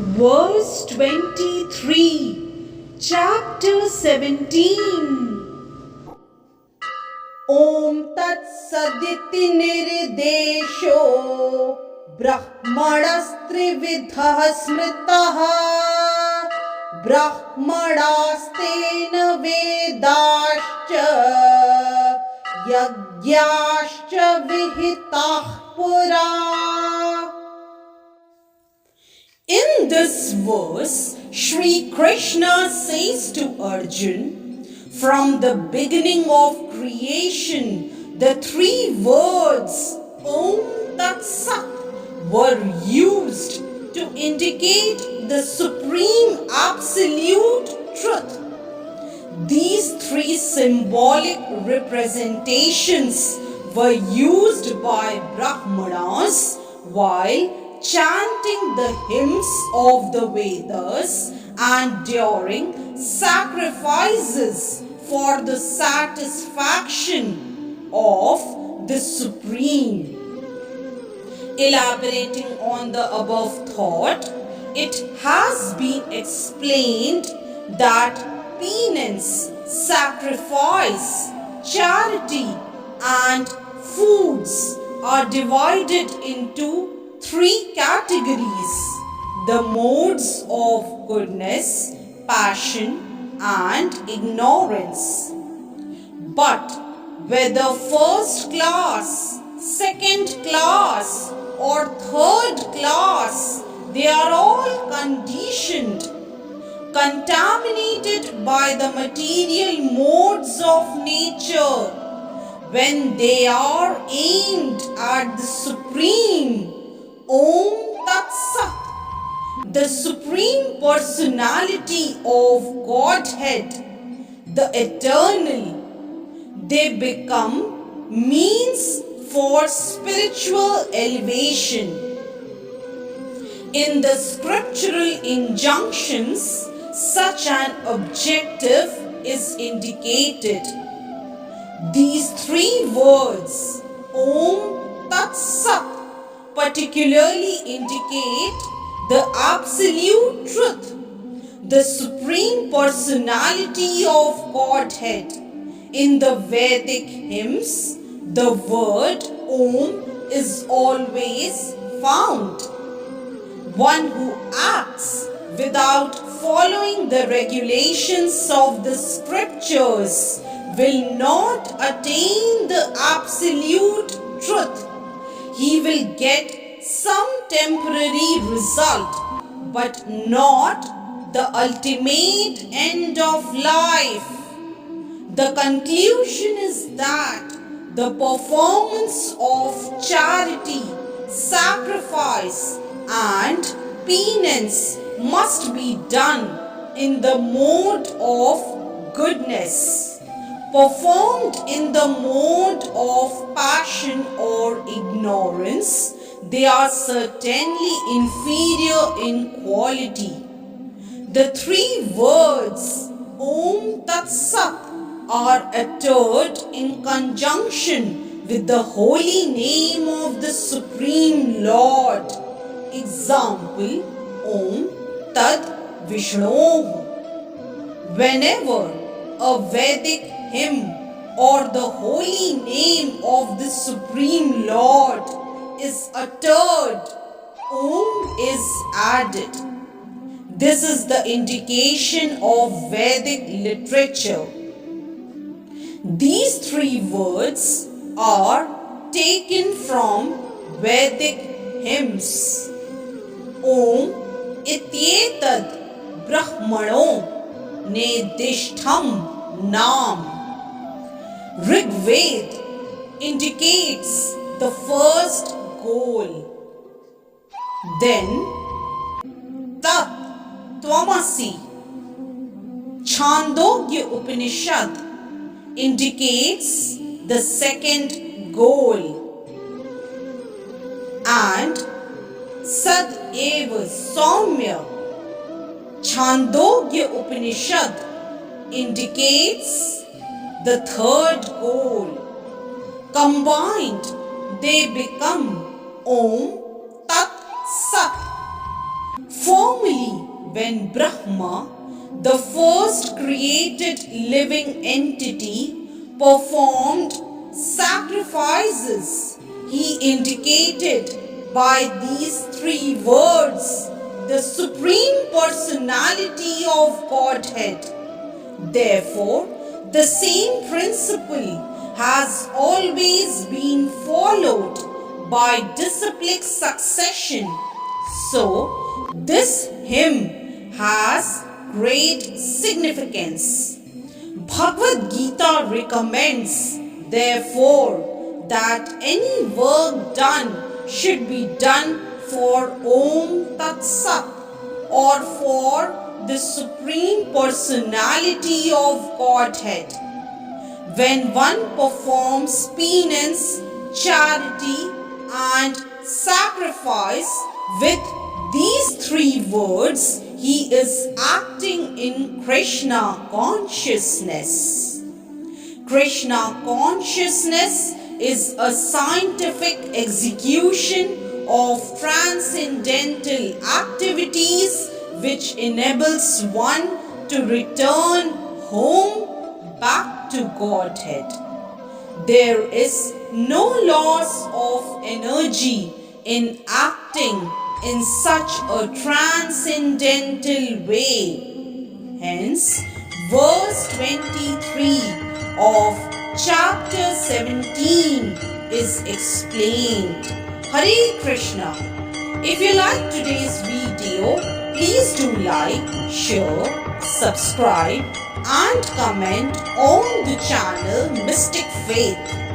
Verse 23, chapter 17. ॐ तत्सदिति निर्देशो ब्रह्मणस्त्रिविधः स्मृतः ब्रह्मणास्तेन वेदाश्च यज्ञाश्च विहिताः पुरा. In this verse, Shri Krishna says to Arjun, from the beginning of creation, the three words Om Tat Sat were used to indicate the supreme absolute truth. These three symbolic representations were used by Brahmanas while chanting the hymns of the Vedas and during sacrifices for the satisfaction of the Supreme. Elaborating on the above thought, it has been explained that penance, sacrifice, charity, and foods are divided into three categories: the modes of goodness, passion, and ignorance. But whether first class, second class, or third class, they are all conditioned, contaminated by the material modes of nature. When they are aimed at the Supreme, Om Tat Sat, the Supreme Personality of Godhead, the Eternal, they become means for spiritual elevation. In the scriptural injunctions, such an objective is indicated. These three words, Om Tat Sat, particularly indicate the absolute truth, the Supreme Personality of Godhead. In the Vedic hymns, the word Om is always found. One who acts without following the regulations of the scriptures will not attain the absolute truth. He will get some temporary result, but not the ultimate end of life. The conclusion is that the performance of charity, sacrifice, and penance must be done in the mode of goodness. Performed in the mode of passion or ignorance, they are certainly inferior in quality. The three words Om Tat Sat are uttered in conjunction with the holy name of the Supreme Lord. Example, Om Tad Vishnu. Whenever a Vedic hymn or the holy name of the Supreme Lord is uttered, Om is added. This is the indication of Vedic literature. These three words are taken from Vedic hymns. Om Ityetad Brahmano Nedishtham Nam. Rigved indicates the first goal. Then Tat Tvamasi. Chandogya Upanishad indicates the second goal. And Sad Eva Saumya. Chandogya Upanishad indicates the third goal. Combined, they become Om Tat Sat. Formally, when Brahma, the first created living entity, performed sacrifices, he indicated by these three words the Supreme Personality of Godhead. Therefore, the same principle has always been followed by disciplic succession. So, this hymn has great significance. Bhagavad Gita recommends, therefore, that any work done should be done for Om Tat Sat, or for the Supreme Personality of Godhead. When one performs penance, charity, and sacrifice with these three words, he is acting in Krishna consciousness. Krishna consciousness is a scientific execution of transcendental activities which enables one to return home back to Godhead. There is no loss of energy in acting in such a transcendental way. Hence, verse 23 of chapter 17 is explained. Hare Krishna. If you like today's video, please do like, share, subscribe and comment on the channel Mystic Faith.